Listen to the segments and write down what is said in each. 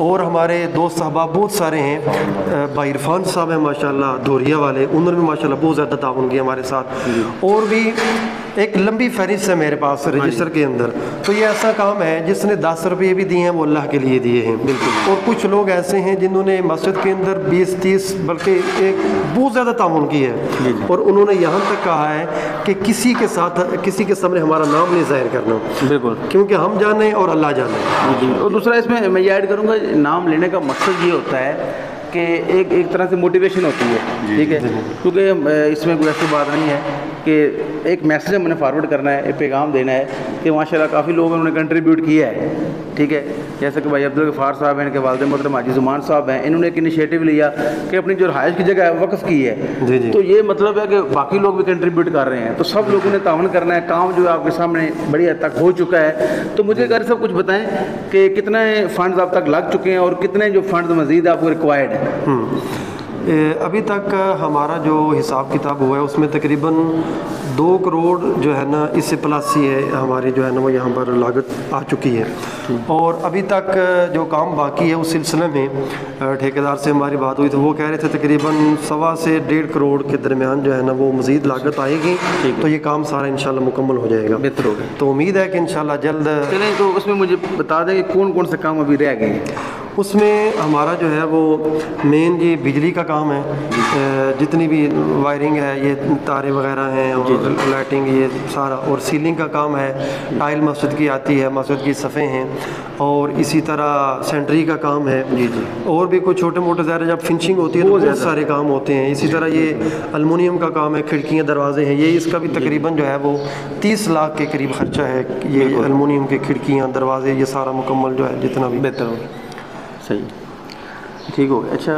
اور ہمارے دوست احباب بہت سارے ہیں, بھائی عرفان صاحب ہیں ماشاءاللہ دھوریا والے, انہوں نے بھی ماشاءاللہ بہت زیادہ تعاون کیا ہمارے ساتھ. اور بھی ایک لمبی فہرست ہے میرے پاس رجسٹر کے اندر. تو یہ ایسا کام ہے جس نے 10 روپے بھی دیے ہیں وہ اللہ کے لیے دیے ہیں. بالکل. اور کچھ لوگ ایسے ہیں جنہوں نے مسجد کے اندر 20-30 بلکہ ایک بہت زیادہ تعاون کیا ہے, اور انہوں نے یہاں تک کہا ہے کہ کسی کے ساتھ کسی کے سامنے ہمارا نام نہیں ظاہر کرنا. بالکل. کیونکہ ہم جانیں اور اللہ جانے. اور دوسرا اس میں یہ ایڈ کروں گا, نام لینے کا مقصد یہ ہوتا ہے کہ ایک طرح سے موٹیویشن ہوتی ہے. ٹھیک ہے, کیونکہ اس میں کوئی ایسی بات نہیں ہے کہ ایک میسیج ہم نے فارورڈ کرنا ہے, ایک پیغام دینا ہے کہ ماشاءاللہ کافی لوگوں نے کنٹریبیوٹ کیا ہے. ٹھیک ہے, جیسے کہ بھائی عبدالغفار صاحب ہیں, ان کے والد محترم حاجی زمان صاحب ہیں, انہوں نے ایک انیشیٹو لیا کہ اپنی جو رہائش کی جگہ ہے وقف کی ہے. تو یہ مطلب ہے کہ باقی لوگ بھی کنٹریبیوٹ کر رہے ہیں, تو سب لوگوں نے تعاون کرنا ہے. کام جو ہے آپ کے سامنے بڑی حد تک ہو چکا ہے. تو مجھے قاری صاحب کچھ بتائیں کہ کتنے فنڈز اب تک لگ چکے ہیں اور کتنے جو فنڈز مزید آپ کو ریکوائرڈ ہیں؟ ابھی تک ہمارا جو حساب کتاب ہوا ہے اس میں تقریباً 2 کروڑ جو ہے نا اس سے پلس ہی ہے ہماری جو ہے نا وہ یہاں پر لاگت آ چکی ہے. اور ابھی تک جو کام باقی ہے اس سلسلے میں ٹھیکیدار سے ہماری بات ہوئی تو وہ کہہ رہے تھے تقریباً 1.25 سے 1.5 کروڑ کے درمیان جو ہے نا وہ مزید لاگت آئے گی. تو یہ کام سارا انشاءاللہ مکمل ہو جائے گا. بہتر ہوگا. تو امید ہے کہ انشاءاللہ جلد. چلیں, تو اس میں مجھے بتا دیں کہ کون کون سے کام ابھی رہ گئے ہیں. اس میں ہمارا جو ہے وہ مین یہ بجلی کا کام ہے, جتنی بھی وائرنگ ہے, یہ تارے وغیرہ ہیں اور لائٹنگ یہ سارا, اور سیلنگ کا کام ہے, ٹائل مسجد کی آتی ہے, مسجد کی صفیں ہیں, اور اسی طرح سینٹری کا کام ہے. اور بھی کچھ چھوٹے موٹے ظاہر جب فنشنگ ہوتی ہے تو بہت سارے کام ہوتے ہیں. اسی طرح یہ المونیم کا کام ہے, کھڑکیاں دروازے ہیں, یہ اس کا بھی تقریباً جو ہے وہ 30 لاکھ کے قریب خرچہ ہے. یہ المونیم کے کھڑکیاں دروازے یہ سارا مکمل جو ہے جتنا بھی. بہتر ہوگا. صحیح, ٹھیک ہو گیا. اچھا,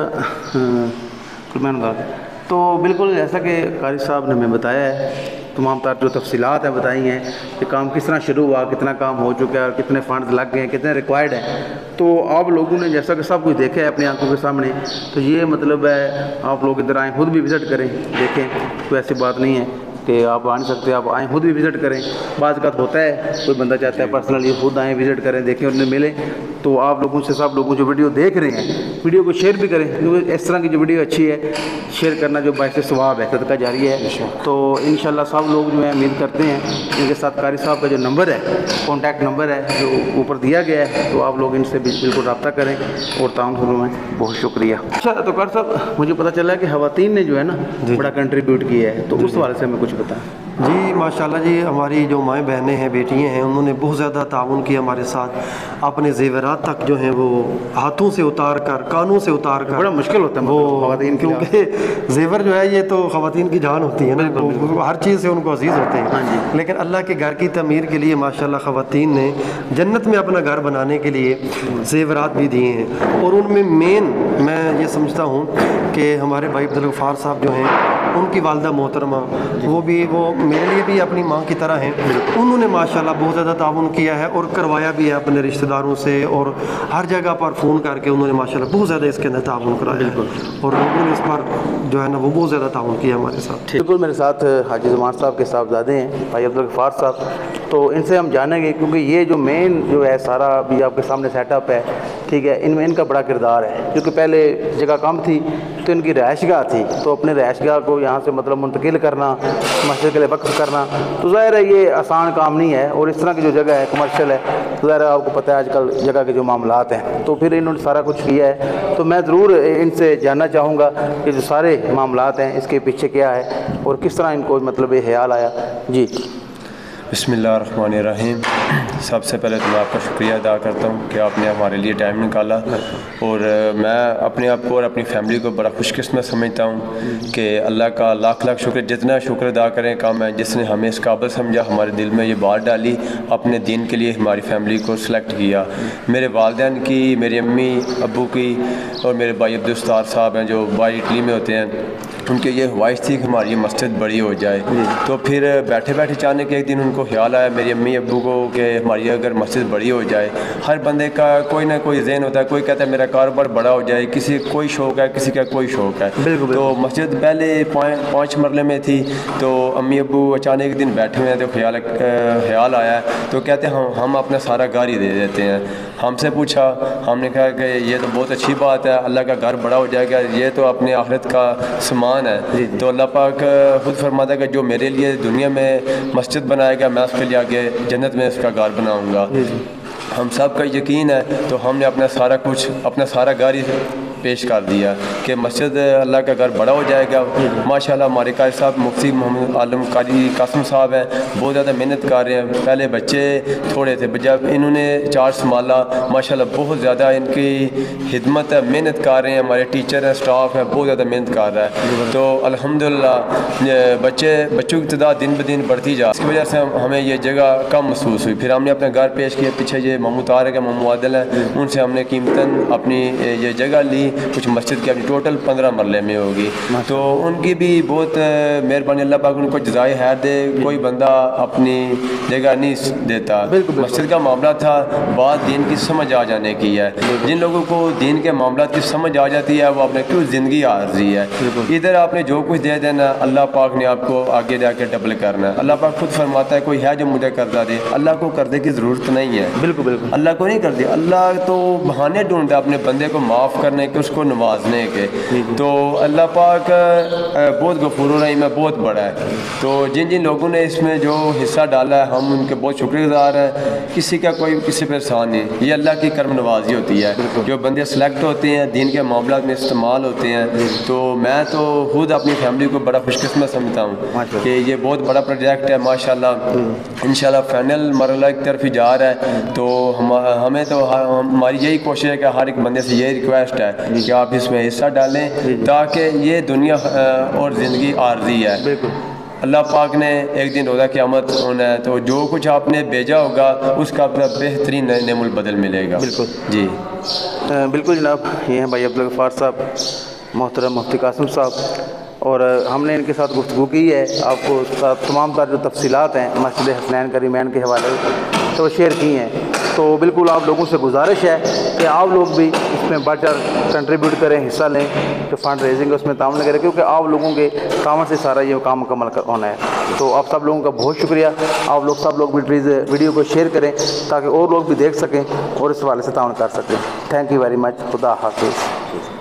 تو بالکل جیسا کہ قاری صاحب نے ہمیں بتایا ہے, تمام تر جو تفصیلات ہیں بتائی ہیں کہ کام کس طرح شروع ہوا, کتنا کام ہو چکا ہے اور کتنے فنڈز لگ گئے ہیں, کتنے ریکوائرڈ ہیں. تو آپ لوگوں نے جیسا کہ سب کچھ دیکھا ہے اپنی آنکھوں کے سامنے, تو یہ مطلب ہے آپ لوگ ادھر آئیں, خود بھی وزٹ کریں, دیکھیں. کوئی ایسی بات نہیں ہے کہ آپ آ نہیں سکتے, آپ آئیں خود بھی وزٹ کریں. بعض اوقات ہوتا ہے کوئی بندہ چاہتا ہے پرسنلی خود آئیں وزٹ کریں, دیکھیں, انہیں ملیں. تو آپ لوگوں سے سب لوگوں جو ویڈیو دیکھ رہے ہیں ویڈیو کو شیئر بھی کریں, کیونکہ اس طرح کی جو ویڈیو اچھی ہے شیئر کرنا جو باعث ثواب ہے, صدقہ جاری ہے. تو انشاءاللہ سب لوگ جو ہیں امید کرتے ہیں ان کے ساتھ قاری صاحب کا جو نمبر ہے, کانٹیکٹ نمبر ہے جو اوپر دیا گیا ہے, تو آپ لوگ ان سے بالکل رابطہ کریں اور تعاون کریں. بہت شکریہ. اچھا, تو قاری صاحب مجھے پتہ چلا ہے کہ خواتین نے جو ہے نا بڑا کنٹریبیوٹ کیا ہے, تو اس حوالے سے ہمیں کچھ بتائیں. جی ماشاءاللہ جی, ہماری جو مائیں بہنیں ہیں, بیٹیاں ہیں, انہوں نے بہت زیادہ تعاون کیا ہمارے ساتھ. اپنے زیورات تک جو ہیں وہ ہاتھوں سے اتار کر, کانوں سے اتار کر, بڑا مشکل ہوتا ہے وہ خواتین, کیونکہ زیور جو ہے یہ تو خواتین کی جان ہوتی ہے نا, ہر چیز سے ان کو عزیز ہوتے ہیں. لیکن اللہ کے گھر کی تعمیر کے لیے ماشاءاللہ خواتین نے جنت میں اپنا گھر بنانے کے لیے زیورات بھی دیے ہیں. اور ان میں مین میں یہ سمجھتا ہوں کہ ہمارے بھائی عبدالغفار صاحب جو ہیں, ان کی والدہ محترمہ, وہ میرے لیے بھی اپنی ماں کی طرح ہیں. انہوں نے ماشاءاللہ بہت زیادہ تعاون کیا ہے اور کروایا بھی ہے اپنے رشتہ داروں سے, اور ہر جگہ پر فون کر کے انہوں نے ماشاءاللہ بہت زیادہ اس کے اندر تعاون کرایا ہے, اور لوگوں نے اس پر جو ہے نا وہ بہت زیادہ تعاون کیا ہمارے ساتھ. بالکل. میرے ساتھ حاجی زمان صاحب کے صاحبزادے ہیں بھائی عبدالغفار صاحب, تو ان سے ہم جانیں گے, کیونکہ یہ جو مین جو ہے سارا بھی آپ کے سامنے سیٹ اپ ہے, ٹھیک ہے, ان میں ان کا بڑا کردار ہے. کیونکہ پہلے جگہ کم تھی تو ان کی رہائش گاہ تھی, تو اپنے رہائش گاہ کو یہاں سے مطلب منتقل کرنا, مسجد کے لیے وقف کرنا, تو ظاہر ہے یہ آسان کام نہیں ہے. اور اس طرح کی جو جگہ ہے کمرشل ہے, تو ظاہر ہے آپ کو پتہ ہے آج کل جگہ کے جو معاملات ہیں, تو پھر انہوں نے سارا کچھ کیا ہے. تو میں ضرور ان سے جاننا چاہوں گا کہ جو سارے معاملات ہیں اس کے پیچھے کیا ہے اور کس طرح ان کو مطلب یہ خیال آیا. جی بسم اللہ الرحمن الرحیم. سب سے پہلے تو میں آپ کا شکریہ ادا کرتا ہوں کہ آپ نے ہمارے لیے ٹائم نکالا, اور میں اپنے آپ کو اور اپنی فیملی کو بڑا خوش قسمت سمجھتا ہوں کہ اللہ کا لاکھ لاکھ شکر, جتنا شکر ادا کریں کم ہے, جس نے ہمیں اس قابل سمجھا, ہمارے دل میں یہ بات ڈالی, اپنے دین کے لیے ہماری فیملی کو سلیکٹ کیا. میرے والدین کی, میری امی ابو کی, اور میرے بھائی عبدالستار صاحب ہیں جو باہر اٹلی میں ہوتے ہیں, ان کی یہ خواہش تھی کہ ہماری یہ مسجد بڑی ہو جائے. تو پھر بیٹھے بیٹھے چاہنے کہ ایک دن ان کو کو خیال آیا میری امی ابو کو کہ ہماری اگر مسجد بڑی ہو جائے. ہر بندے کا کوئی نہ کوئی ذہن ہوتا ہے, کوئی کہتا ہے میرا کاروبار بڑا ہو جائے, کسی کوئی شوق ہے, کسی کا کوئی شوق ہے. تو مسجد پہلے 5 مرلے میں تھی, تو امی ابو اچانک ایک دن بیٹھے ہوئے ہیں تو خیال آیا, تو کہتے ہیں ہم اپنا سارا گھر ہی دے دیتے ہیں. ہم سے پوچھا, ہم نے کہا کہ یہ تو بہت اچھی بات ہے, اللہ کا گھر بڑا ہو جائے گا, یہ تو اپنے آخرت کا سامان ہے. تو اللہ پاک خود فرماتا ہے کہ جو میرے لیے دنیا میں مسجد بنائے گا میں اس کے لیے آگے جنت میں اس کا گھر بناؤں گا. ہم سب کا یقین ہے, تو ہم نے اپنا سارا کچھ, اپنا سارا گھر ہی پیش کر دیا کہ مسجد اللہ کا گھر بڑا ہو جائے گا. ماشاءاللہ ہمارے قاری صاحب مفتی محمد عالم قاری قاسم صاحب ہیں, بہت زیادہ محنت کر رہے ہیں. پہلے بچے تھوڑے تھے, جب انہوں نے چارج سنبھالا ماشاءاللہ بہت زیادہ ان کی خدمت ہے, محنت کر رہے ہیں. ہمارے ٹیچر ہیں, اسٹاف ہے, بہت زیادہ محنت کر رہا ہے. تو الحمدللہ بچوں کی تعداد دن بدن بڑھتی جا, اس کی وجہ سے ہمیں یہ جگہ کم محسوس ہوئی. پھر ہم نے اپنا گھر پیش کیا. پیچھے یہ مامو طارق ہے, مامو عادل ہیں, ان سے ہم نے قیمتاً اپنی یہ جگہ لی. کچھ مسجد کی اپنی ٹوٹل 15 مرلے میں ہوگی. تو ان کی بھی بہت مہربانی, اللہ پاک ان کو جزائے خیر دے. کوئی بندہ اپنی جگہ نہیں دیتا. مسجد کا معاملہ تھا, بات دین کی سمجھ آ جانے کی ہے. جن لوگوں کو دین کے معاملات کی سمجھ آ جاتی ہے وہ اپنے کیوں زندگی عارضی ہے. ادھر آپ نے جو کچھ دے دینا, اللہ پاک نے آپ کو آگے جا کے ڈبل کرنا ہے. اللہ پاک خود فرماتا ہے کوئی ہے جو مجھے قرضہ دے, اللہ کو قرضے کی ضرورت نہیں ہے. بالکل اللہ کو نہیں کرتی. اللہ تو بہانے ڈھونڈتا اپنے بندے کو معاف کرنے کے, اس کو نوازنے کے. تو اللہ پاک بہت غفور الرحیم ہے, بہت بڑا ہے. تو جن لوگوں نے اس میں جو حصہ ڈالا ہے ہم ان کے بہت شکر گزار ہیں. کسی کا کوئی کسی پہ احسان نہیں, یہ اللہ کی کرم نوازی ہوتی ہے. جو بندے سلیکٹ ہوتے ہیں دین کے معاملات میں استعمال ہوتے ہیں. تو میں تو خود اپنی فیملی کو بڑا خوش قسمت سمجھتا ہوں کہ یہ بہت بڑا پروجیکٹ ہے. ماشاءاللہ انشاءاللہ فائنل مرحلہ کی طرف ہی جا رہا ہے. تو ہمیں تو ہماری یہی کوشش ہے کہ ہر ایک بندے سے یہی ریکویسٹ ہے کہ آپ اس میں حصہ ڈالیں, تاکہ یہ دنیا اور زندگی عارضی ہے. اللہ پاک نے ایک دن روزہ قیامت ہونا ہے, تو جو کچھ آپ نے بھیجا ہوگا اس کا بہترین نعم البدل ملے گا. جی بالکل جناب. یہ ہیں بھائی عبدالغفار صاحب, محترم مفتی قاسم صاحب, اور ہم نے ان کے ساتھ گفتگو کی ہے. آپ کو تمام تر جو تفصیلات ہیں مسجد حسنین کریمین کے حوالے سے وہ شیئر کی ہیں. تو بالکل آپ لوگوں سے گزارش ہے کہ آپ لوگ بھی اس میں بڑھ چڑھ کنٹریبیوٹ کریں, حصہ لیں, جو فنڈ ریزنگ ہے اس میں تعاون کریں, کیونکہ آپ لوگوں کے کام سے سارا یہ کام مکمل ہونا ہے. تو آپ سب لوگوں کا بہت شکریہ. آپ لوگ سب لوگ بھی پلیز ویڈیو کو شیئر کریں تاکہ اور لوگ بھی دیکھ سکیں اور اس حوالے سے تعاون کر سکیں. Thank you very much. خدا حافظ.